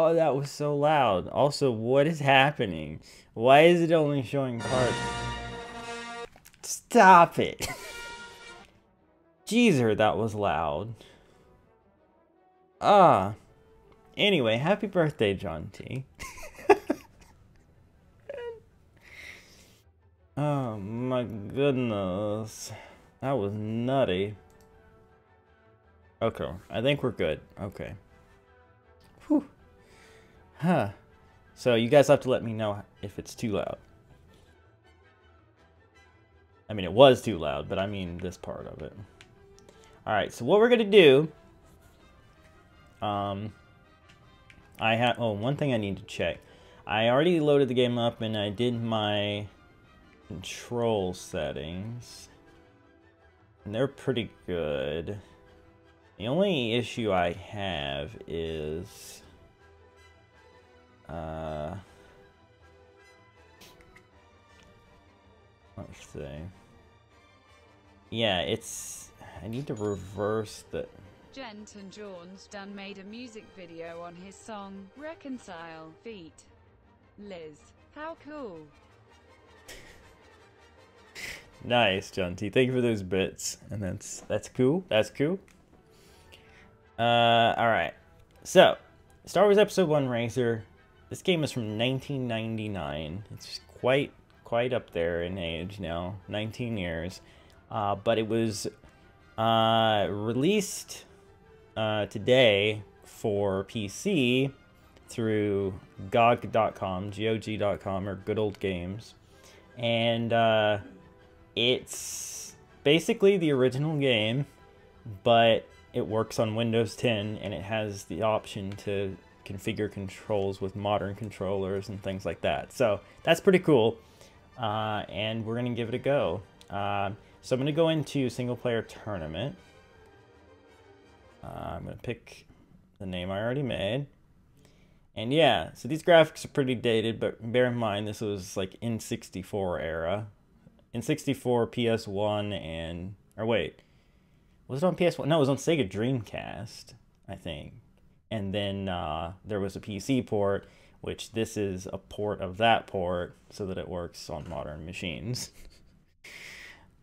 Oh, that was so loud. Also, what is happening? Why is it only showing part? Stop it. Jeezer, that was loud. Ah. Anyway, happy birthday, John T. Oh my goodness. That was nutty. Okay, I think we're good. Okay. Whew. Huh. So you guys have to let me know if it's too loud. I mean, it was too loud, but I mean this part of it. Alright, so what we're gonna do... one thing I need to check. I already loaded the game up and I did my control settings. And they're pretty good. The only issue I have is... let's see. Yeah, it's... I need to reverse the... Jenton Jones done made a music video on his song, Reconcile, feat. Liz. How cool. Nice, John T. Thank you for those bits. And that's cool. That's cool. Alright. So, Star Wars Episode 1 Racer. This game is from 1999. It's quite up there in age now. 19 years. But it was released today for PC through GOG.com, GOG.com, or Good Old Games. And it's basically the original game, but it works on Windows 10, and it has the option to configure controls with modern controllers and things like that. So that's pretty cool, and we're going to give it a go. So I'm going to go into single player tournament. I'm going to pick the name I already made. And yeah, so these graphics are pretty dated, but bear in mind this was like N64 era. N64, PS1, and... or wait. Was it on PS1? No, it was on Sega Dreamcast, I think. And then there was a PC port, which this is a port of that port so that it works on modern machines.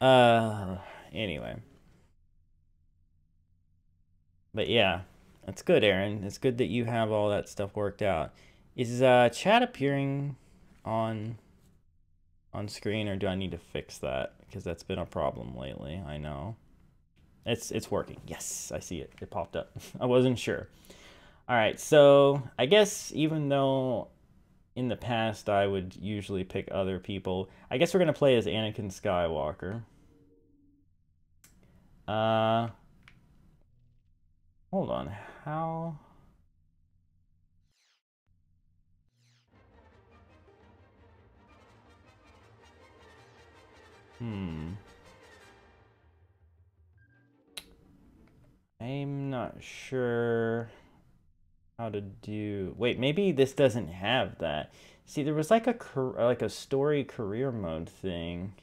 Anyway. But yeah, that's good, Aaron. It's good that you have all that stuff worked out. Is chat appearing on screen, or do I need to fix that? Because that's been a problem lately, I know. It's working. Yes, I see it. It popped up. I wasn't sure. All right, so I guess even though in the past I would usually pick other people, I guess we're going to play as Anakin Skywalker. Hold on. How... I'm not sure how to do... Wait, maybe this doesn't have that. See, there was like a story career mode thing,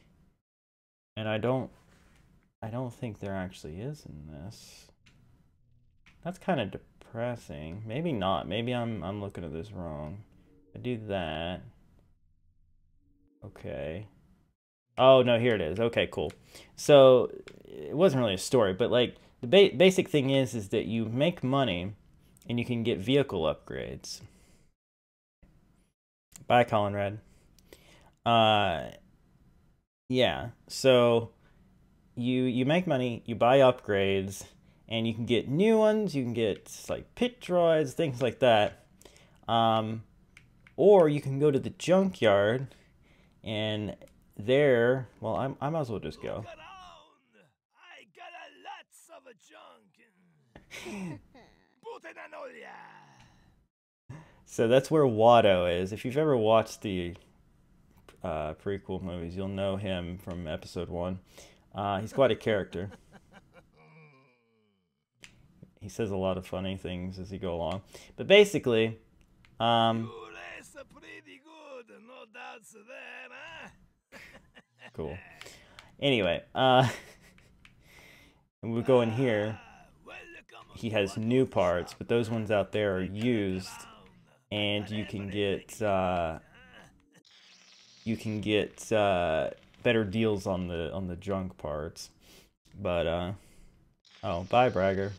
and I don't think there actually is in this. That's kind of depressing. Maybe not. Maybe I'm looking at this wrong. I do that. Okay. Oh, no, here it is. Okay, cool. So, it wasn't really a story, but like the basic thing is that you make money and you can get vehicle upgrades. Bye, Colin yeah, so you make money, you buy upgrades, and you can get new ones, you can get like pit droids, things like that. Or you can go to the junkyard, and there, well, I might as well just go. I got a lots of junk. So that's where Watto is. If you've ever watched the prequel movies, you'll know him from episode 1. He's quite a character. He says a lot of funny things as he go along. But basically, pretty good, no doubts there, huh? cool. Anyway, we go in here. He has new parts, but those ones out there are used. and you can get better deals on the junk parts. But oh, bye, Bragger.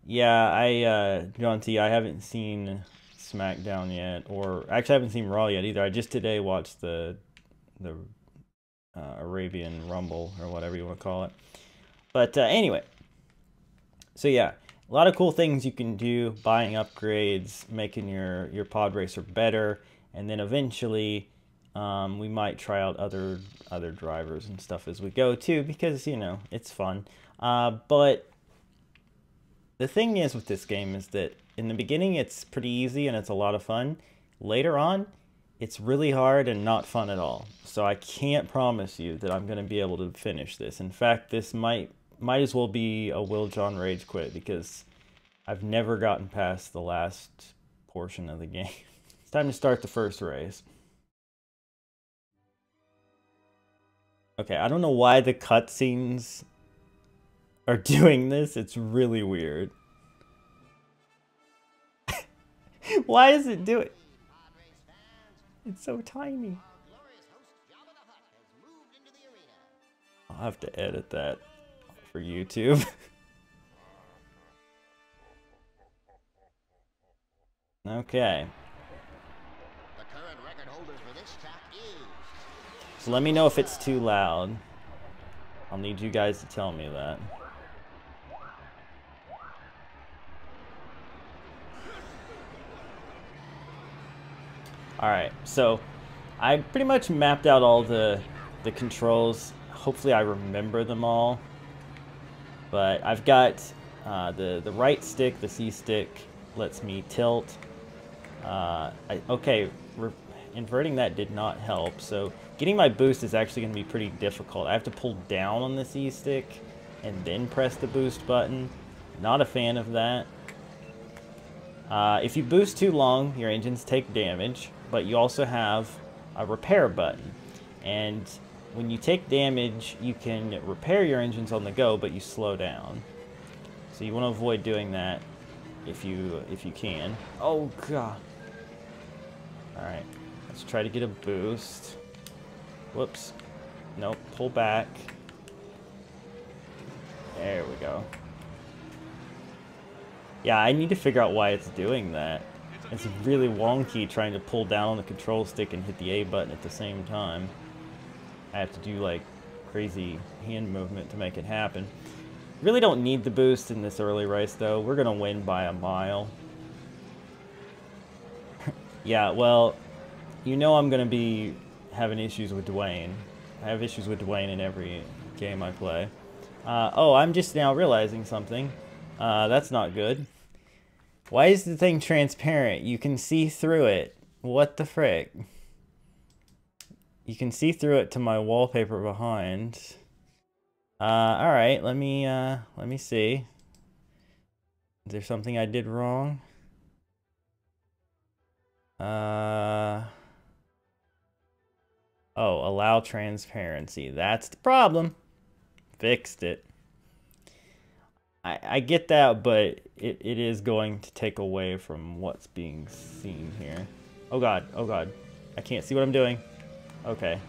Yeah, John T, I haven't seen SmackDown yet, or actually I haven't seen Raw yet either. I just today watched the Arabian Rumble, or whatever you want to call it. But anyway, so yeah, a lot of cool things you can do, buying upgrades, making your pod racer better, and then eventually we might try out other drivers and stuff as we go too, because, you know, it's fun. But the thing is with this game is that in the beginning it's pretty easy and it's a lot of fun. Later on, it's really hard and not fun at all. So I can't promise you that I'm going to be able to finish this. In fact, this might as well be a Will John Rage quit, because I've never gotten past the last portion of the game. It's time to start the first race. Okay, I don't know why the cutscenes are doing this. It's really weird. Why is it doing? It's so tiny. I'll have to edit that for YouTube. Okay. The current record holders for this track is... So let me know if it's too loud. I'll need you guys to tell me that. Alright, so I pretty much mapped out all the controls. Hopefully I remember them all. But I've got the right stick, the C stick, lets me tilt. Okay, inverting that did not help, so getting my boost is actually going to be pretty difficult. I have to pull down on the C stick and then press the boost button. Not a fan of that. If you boost too long, your engines take damage, but you also have a repair button. And when you take damage, you can repair your engines on the go, but you slow down. So you want to avoid doing that if you can. Oh god. Alright, let's try to get a boost. Whoops. Nope, pull back. There we go. Yeah, I need to figure out why it's doing that. It's really wonky trying to pull down on the control stick and hit the A button at the same time. I have to do like crazy hand movement to make it happen. Really don't need the boost in this early race though. We're gonna win by a mile. Yeah, well, you know I'm gonna be having issues with Dwayne. I have issues with Dwayne in every game I play. Oh, I'm just now realizing something. That's not good. Why is the thing transparent? You can see through it. What the frick? You can see through it to my wallpaper behind. Alright, let me see. Is there something I did wrong? Oh, allow transparency. That's the problem. Fixed it. I get that, but it is going to take away from what's being seen here. Oh god, oh god. I can't see what I'm doing. Okay.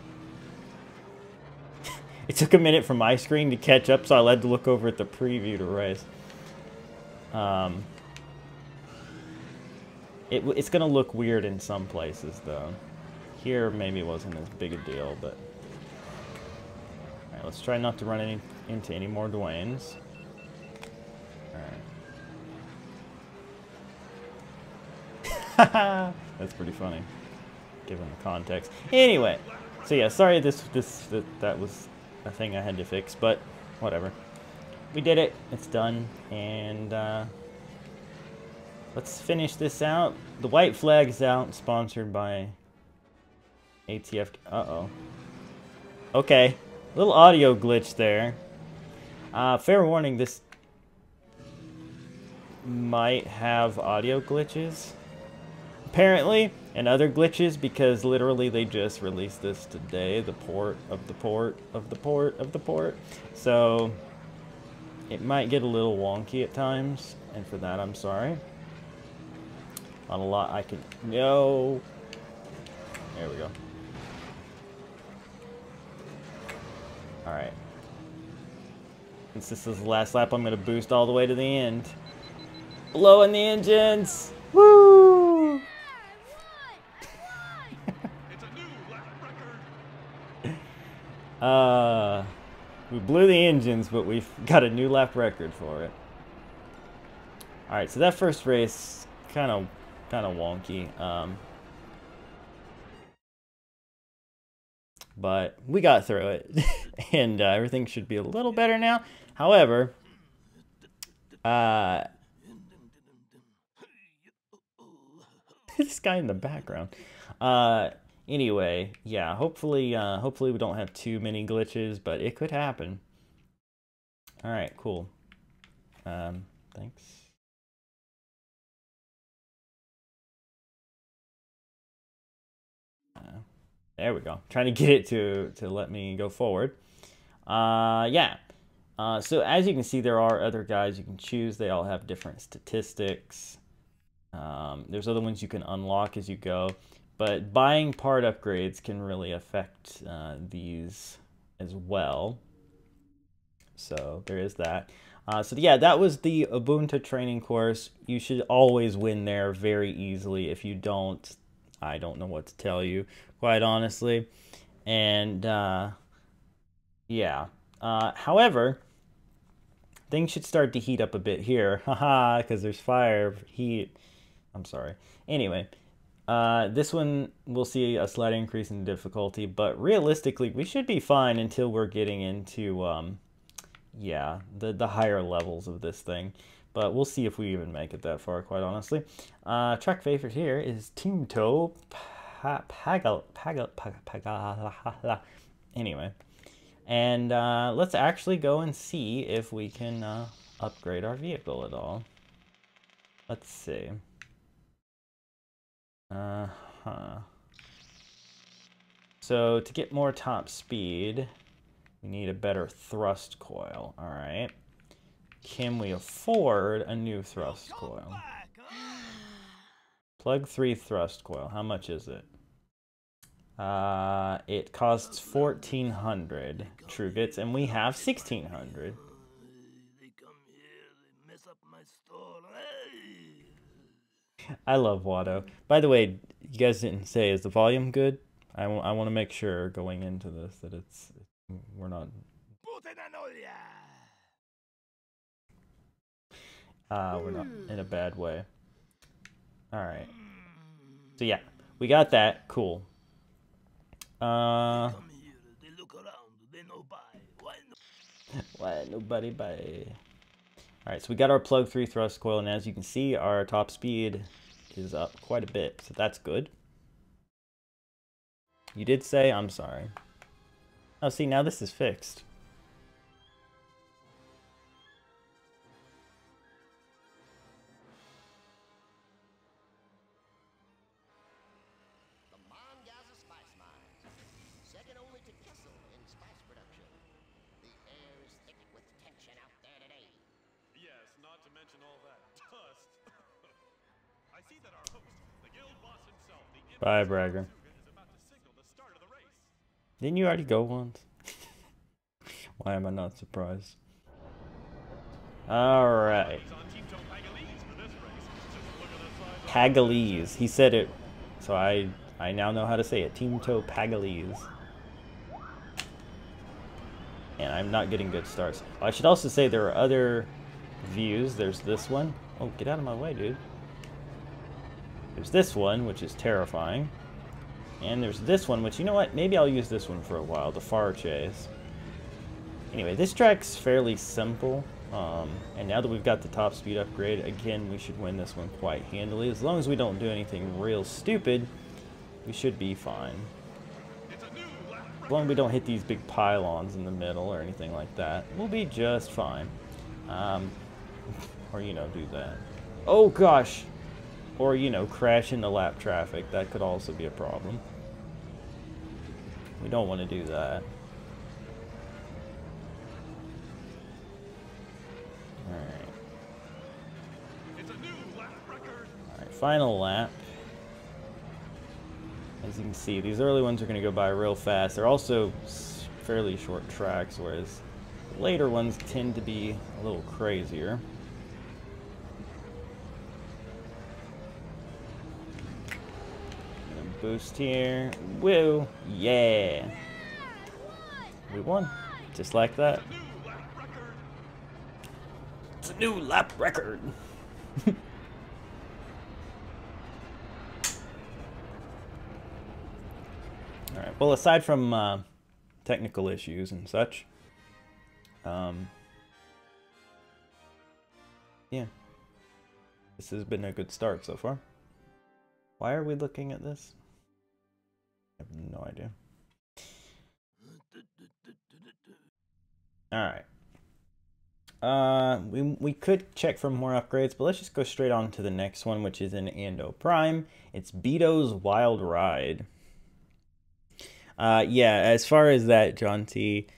It took a minute for my screen to catch up, so I had to look over at the preview to race. It's gonna look weird in some places, though. Here, maybe it wasn't as big a deal, but... Alright, let's try not to run into any more Dwaynes. Alright. That's pretty funny, given the context. Anyway, so yeah, sorry that was a thing I had to fix, but whatever. We did it. It's done, and let's finish this out. The white flag is out, sponsored by ATF. Uh-oh. Okay, little audio glitch there. Fair warning, this might have audio glitches, apparently, and other glitches, because literally they just released this today, the port of the port of the port of the port. So it might get a little wonky at times, and for that I'm sorry. Not a lot I can... No! There we go. Alright. Since this is the last lap, I'm going to boost all the way to the end. Blowing the engines! Woo! It's a new lap record. We blew the engines, but we've got a new lap record for it. Alright, so that first race, kind of wonky. But we got through it, and everything should be a little better now. However, this guy in the background. Anyway, yeah, hopefully we don't have too many glitches, but it could happen. All right, cool. Thanks. There we go. Trying to get it to let me go forward. Yeah. So as you can see, there are other guys you can choose. They all have different statistics. There's other ones you can unlock as you go. But buying part upgrades can really affect these as well. So there is that. So yeah, that was the Ubuntu training course. You should always win there very easily. If you don't, I don't know what to tell you, quite honestly. And yeah. However, things should start to heat up a bit here. Haha, because there's fire, heat. I'm sorry. Anyway, this one we'll see a slight increase in difficulty, but realistically, we should be fine until we're getting into, yeah, the higher levels of this thing. But we'll see if we even make it that far, quite honestly. Track favorite here is Teamto Pagala. Anyway, and let's actually go and see if we can upgrade our vehicle at all. Let's see. So to get more top speed, we need a better thrust coil. All right. Can we afford a new thrust coil? Plug 3 thrust coil. How much is it? It costs 1,400 true bits, and we have 1,600. They come here, they mess up my store. I love Watto. By the way, you guys didn't say, is the volume good? I want to make sure going into this that we're not... we're not in a bad way. Alright. So yeah, we got that. Cool. Come here, they look around, they no buy. Why nobody buy? Alright, so we got our plug 3 thrust coil, and as you can see, our top speed is up quite a bit, so that's good. You did say, I'm sorry. Oh, see, now this is fixed. The Mongaza Spice Mines, second only to Kessel in spice production. The air is thick with tension out there today. Yes, not to mention all that dust. I see that our host, the guild boss himself, the Bye, Bragger. is about to signal the start of the race. Didn't you already go once? Why am I not surprised? Alright. He's on Teamto Paggalese for this race. Just look at the size of Paggalese. He said it, so I now know how to say it. Teamto Paggalese. And I'm not getting good starts. I should also say there are other views. There's this one. Oh, get out of my way, dude. There's this one, which is terrifying. And there's this one, which, you know what? Maybe I'll use this one for a while, the Far Chase. Anyway, this track's fairly simple. And now that we've got the top speed upgrade, again, we should win this one quite handily. As long as we don't do anything real stupid, we should be fine. As long as we don't hit these big pylons in the middle or anything like that, we'll be just fine. Or, you know, do that. Oh, gosh! Or, you know, crash into lap traffic. That could also be a problem. We don't want to do that. Alright. It's a new lap record. Alright, final lap. As you can see, these early ones are going to go by real fast. They're also fairly short tracks, whereas later ones tend to be a little crazier. Gonna boost here. Woo! Yeah! We won. Just like that. It's a new lap record. Alright, well, aside from technical issues and such, yeah, this has been a good start so far. Why are we looking at this? I have no idea. Alright. We could check for more upgrades, but let's just go straight on to the next one, which is in Ando Prime. It's Beato's Wild Ride. Yeah, as far as that, John T,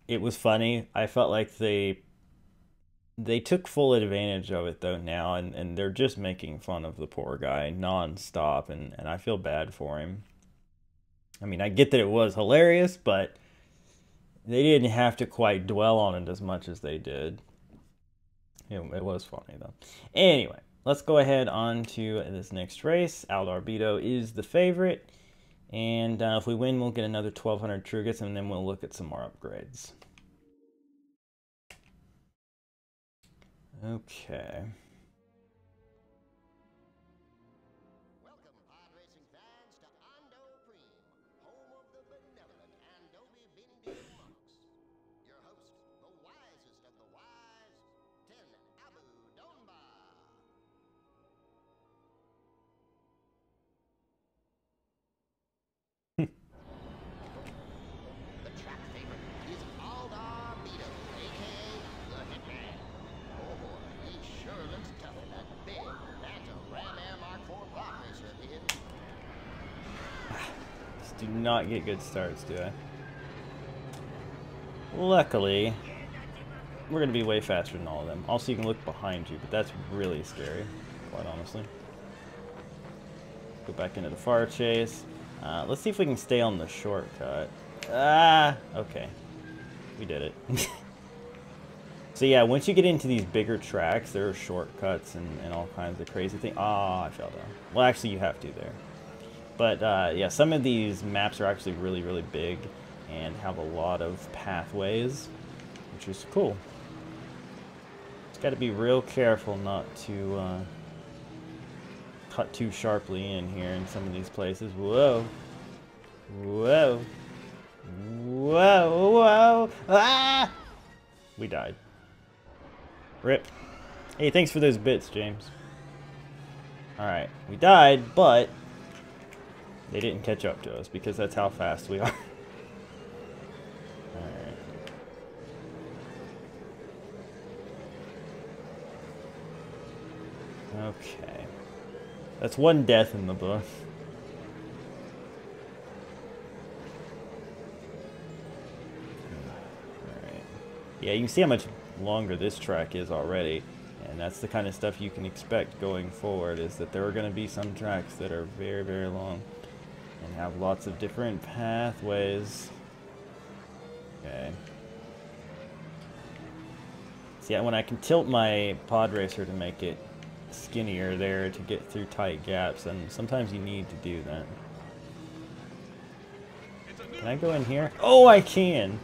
it was funny. I felt like they took full advantage of it, though, now, and they're just making fun of the poor guy non-stop, and I feel bad for him. I mean, I get that it was hilarious, but they didn't have to quite dwell on it as much as they did. It was funny, though. Anyway, let's go ahead on to this next race. Aldar Beato is the favorite. And if we win, we'll get another 1,200 Trugus, and then we'll look at some more upgrades. Okay. Welcome, pod racing fans, to Ando Prime, home of the benevolent Andovi Bindi monks. Your host, the wisest of the wise, Ten Abu Domba. The track favorite is Aldar Beato, a.k.a. the Hitman. Oh boy, he sure looks tough in that big Bantam Ram Air Mark IV block racer of his. Just do not get good starts, do I? Luckily, we're going to be way faster than all of them. Also, you can look behind you, but that's really scary, quite honestly. Go back into the far chase. Let's see if we can stay on the shortcut. Okay. We did it. So yeah, once you get into these bigger tracks, there are shortcuts and all kinds of crazy things. I fell down. Well, actually, you have to there. But yeah, some of these maps are actually really, really big and have a lot of pathways, which is cool. Just got to be real careful not to cut too sharply in here in some of these places. Whoa. Whoa. Whoa. Whoa. Ah! We died. Rip. Hey, thanks for those bits, James. Alright, we died, but they didn't catch up to us because that's how fast we are. Alright. Okay. That's one death in the book. Alright. Yeah, you can see how much longer this track is already. And that's the kind of stuff you can expect going forward, is that there are going to be some tracks that are very, very long and have lots of different pathways. Okay. See, when I can tilt my pod racer to make it skinnier there to get through tight gaps, and sometimes you need to do that. Can I go in here? Oh, I can!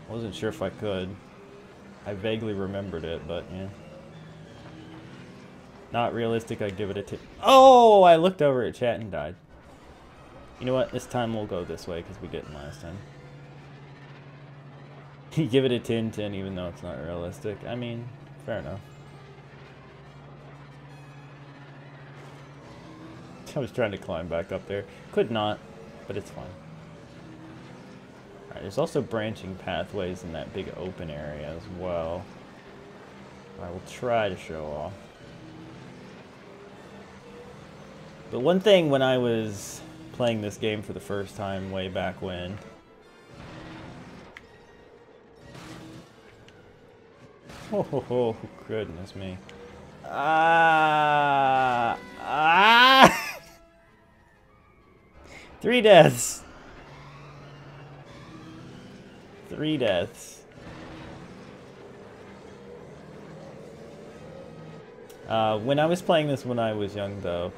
Wasn't sure if I could. I vaguely remembered it, but yeah. Not realistic, I'd give it a 10. Oh, I looked over at chat and died. You know what? This time we'll go this way because we didn't last time. You give it a 10-10 even though it's not realistic. I mean, fair enough. I was trying to climb back up there. Could not, but it's fine. Alright, there's also branching pathways in that big open area as well. I will try to show off. But one thing when I was playing this game for the first time way back when, oh, goodness me. Three deaths. 3 deaths. When I was playing this when I was young, though,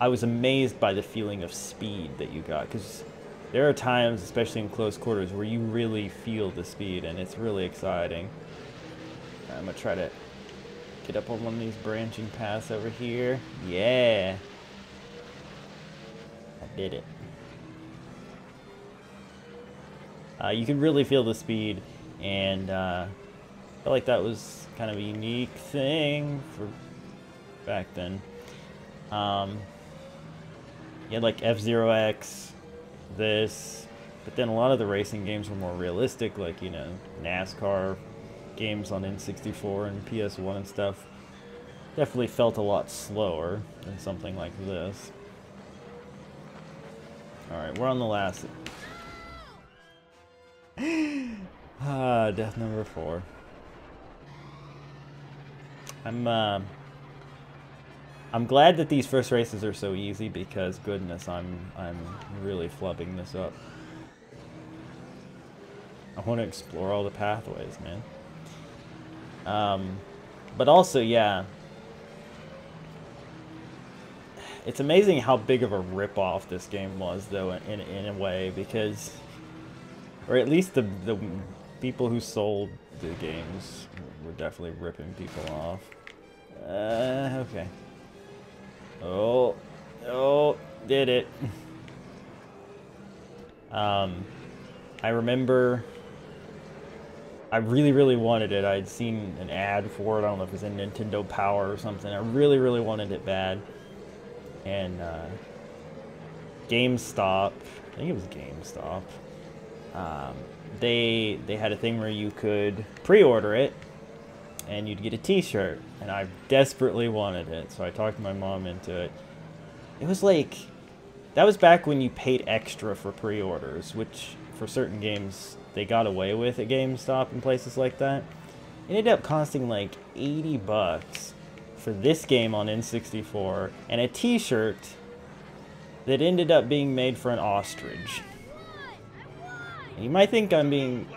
I was amazed by the feeling of speed that you got, because there are times, especially in close quarters, where you really feel the speed, and it's really exciting. I'm gonna try to get up on one of these branching paths over here. Yeah! I did it. You can really feel the speed, and I felt like that was kind of a unique thing for back then. You had like F-Zero X, this, but then a lot of the racing games were more realistic, like, you know, NASCAR games on N64 and PS1 and stuff. Definitely felt a lot slower than something like this. Alright, we're on the last. Death number 4. I'm glad that these first races are so easy, because goodness, I'm really flubbing this up. I want to explore all the pathways, man. But also, yeah, it's amazing how big of a rip-off this game was, though, in a way, because, or at least the people who sold the games were definitely ripping people off. Okay. Oh, did it. I remember I really wanted it. I'd seen an ad for it. I don't know if it was in Nintendo Power or something. I really wanted it bad. And GameStop, I think it was GameStop, they had a thing where you could pre-order it and you'd get a t-shirt, and I desperately wanted it, so I talked my mom into it. It was like, that was back when you paid extra for pre-orders, which for certain games they got away with at GameStop and places like that. It ended up costing like 80 bucks for this game on N64 and a t-shirt that ended up being made for an ostrich. And you might think I'm being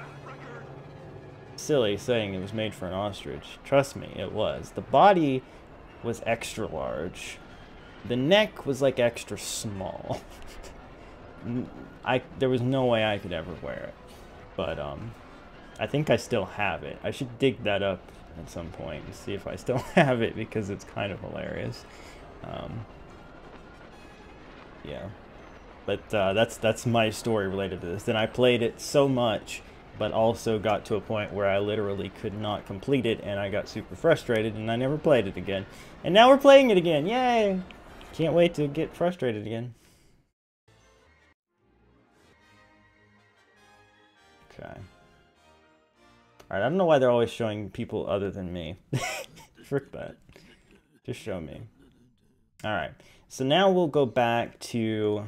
silly saying it was made for an ostrich. Trust me, it was. The body was extra large. The neck was like extra small. There was no way I could ever wear it. But I think I still have it. I should dig that up at some point to see if I still have it, because it's kind of hilarious. Yeah. But that's my story related to this. Then I played it so much, but also got to a point where I literally could not complete it, and I got super frustrated, and I never played it again. And now we're playing it again! Yay! Can't wait to get frustrated again. Okay. Alright, I don't know why they're always showing people other than me. Frick that. Just show me. Alright, so now we'll go back to...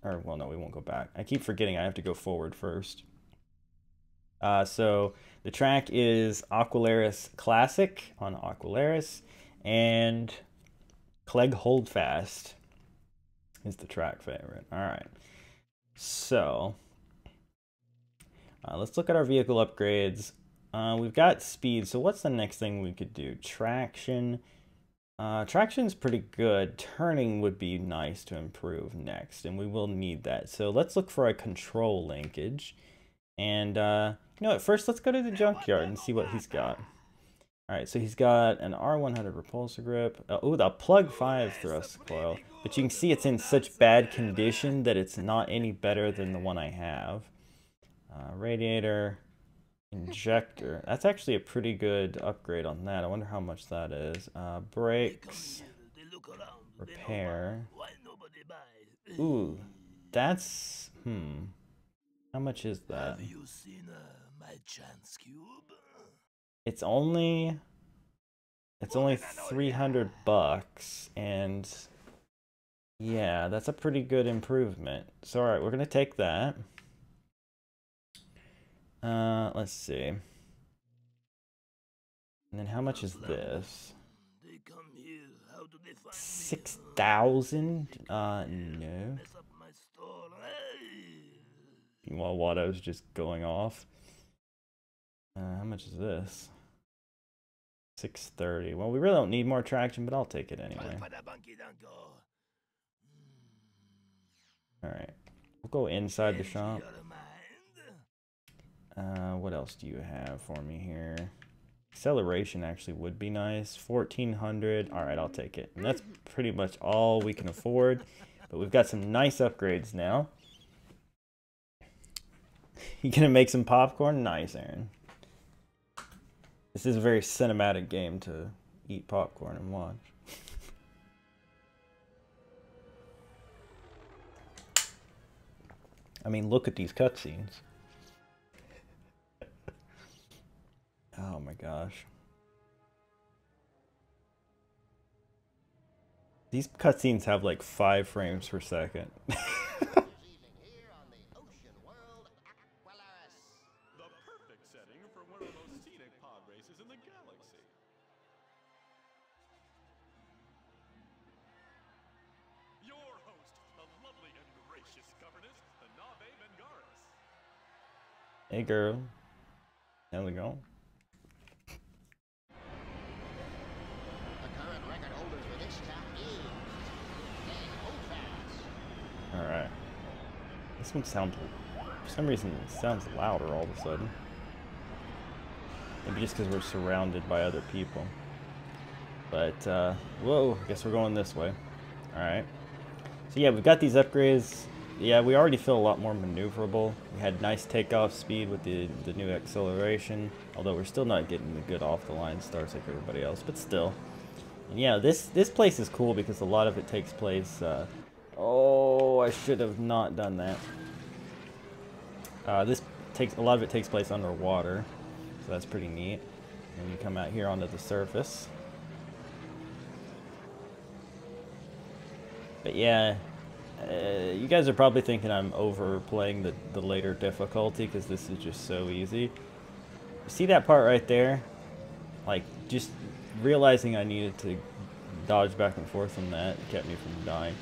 Or, well, no, we won't go back. I keep forgetting I have to go forward first. So the track is Aqualaris Classic on Aqualaris, and Clegg Holdfast is the track favorite. All right, so let's look at our vehicle upgrades. We've got speed, so what's the next thing we could do? Traction. Traction's pretty good. Turning would be nice to improve next, and we will need that. So let's look for a control linkage. And, you know what, first let's go to the junkyard and see what he's got. Alright, so he's got an R100 repulsor grip. Oh, the plug 5 thrust coil. But you can see it's in such bad condition that it's not any better than the one I have. Radiator. Injector. That's actually a pretty good upgrade on that. I wonder how much that is. Brakes. Repair. Ooh, that's... How much is that? Have you seen my chance cube? It's only 300 bucks, and yeah, that's a pretty good improvement. So all right, we're gonna take that. Let's see. And then how much is this? They come here. How do they find me? 6,000? No. Mess up my store. Hey. While Watto's just going off. How much is this? 630. Well, we really don't need more traction, but I'll take it anyway. Alright. We'll go inside the shop. What else do you have for me here? Acceleration actually would be nice. 1,400. Alright, I'll take it. And that's pretty much all we can afford. But we've got some nice upgrades now. You gonna make some popcorn? Nice, Aaron. This is a very cinematic game to eat popcorn and watch. I mean, look at these cutscenes. Oh my gosh. These cutscenes have like 5 frames per second. Here on the ocean world Aqualaris. The perfect setting for one of the most scenic pod races in the galaxy. Your host, the lovely and gracious governess, Hanabe Bengaris. Hey girl. How's it going? The current record holders for this town is Dan Oldfast. Alright. This one sounds, for some reason, it sounds louder all of a sudden. Maybe just because we're surrounded by other people. But, whoa, I guess we're going this way. Alright. So yeah, we've got these upgrades. Yeah, we already feel a lot more maneuverable. We had nice takeoff speed with the new acceleration. Although we're still not getting the good off-the-line starts like everybody else, but still. And yeah, this place is cool because a lot of it takes place... oh, I should have not done that. A lot of it takes place underwater, so that's pretty neat. And you come out here onto the surface. But yeah, you guys are probably thinking I'm overplaying the later difficulty because this is just so easy. See that part right there? Like, just realizing I needed to dodge back and forth from that kept me from dying.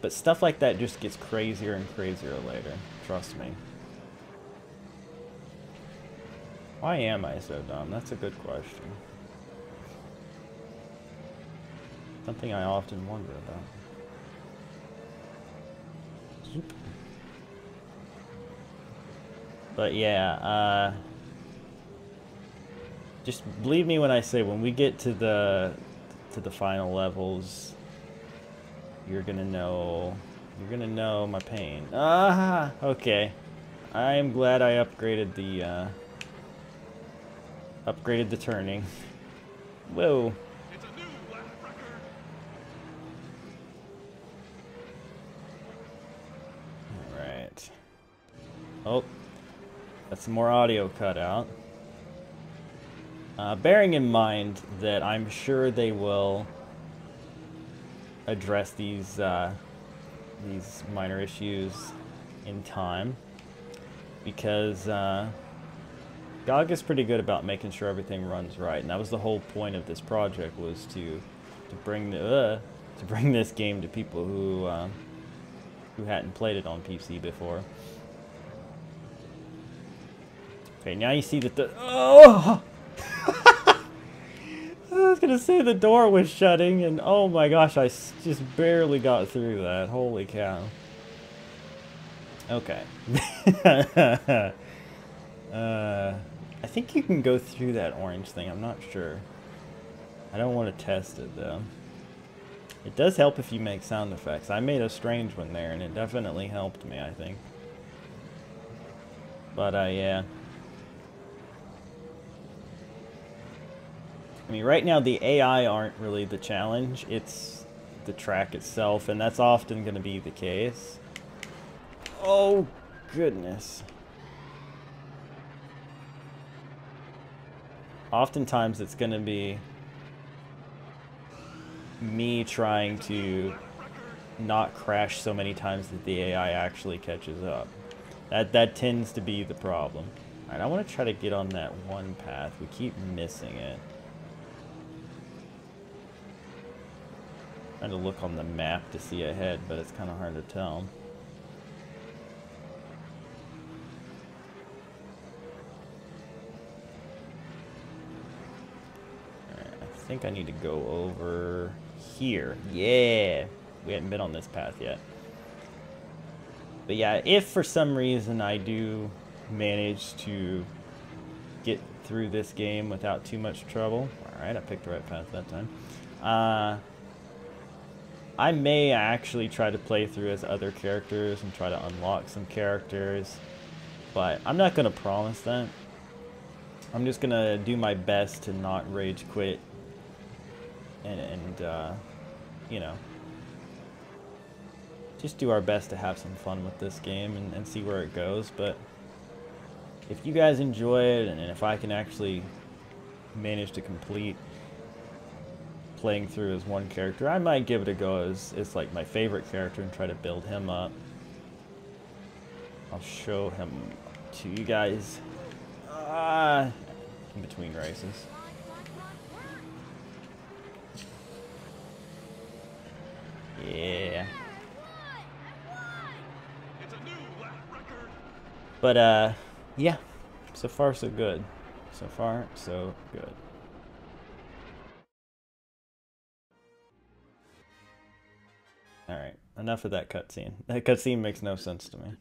But stuff like that just gets crazier and crazier later. Trust me. Why am I so dumb? That's a good question. Something I often wonder about. Zoop. But yeah, just believe me when I say when we get to the final levels, you're gonna know my pain. Ah, okay. I am glad I upgraded the turning. Whoa. It's a new lap record. Alright. Oh, got some more audio cut out. Bearing in mind that I'm sure they will address these minor issues in time, because GOG is pretty good about making sure everything runs right, and that was the whole point of this project, was to bring this game to people who hadn't played it on PC before. Okay, now you see that oh! I was gonna say the door was shutting, and oh my gosh, I just barely got through that. Holy cow. Okay. I think you can go through that orange thing. I'm not sure. I don't want to test it, though. It does help if you make sound effects. I made a strange one there, and it definitely helped me, I think. But, yeah. I mean, right now the AI aren't really the challenge, it's the track itself, and that's often going to be the case. Oh, goodness. Oftentimes it's going to be me trying to not crash so many times that the AI actually catches up. That tends to be the problem. Alright, I want to try to get on that one path. We keep missing it. Trying to look on the map to see ahead, but it's kind of hard to tell. Alright, I think I need to go over here. Yeah! We haven't been on this path yet. But yeah, if for some reason I do manage to get through this game without too much trouble. Alright, I picked the right path that time. I may actually try to play through as other characters and try to unlock some characters, but I'm not going to promise that. I'm just going to do my best to not rage quit and you know, just do our best to have some fun with this game and see where it goes. But if you guys enjoy it, and if I can actually manage to complete playing through as one character, I might give it a go as like my favorite character and try to build him up. I'll show him to you guys in between races. Yeah. It's a new lap record. But yeah, so far so good. So far so good. Alright, enough of that cutscene. That cutscene makes no sense to me.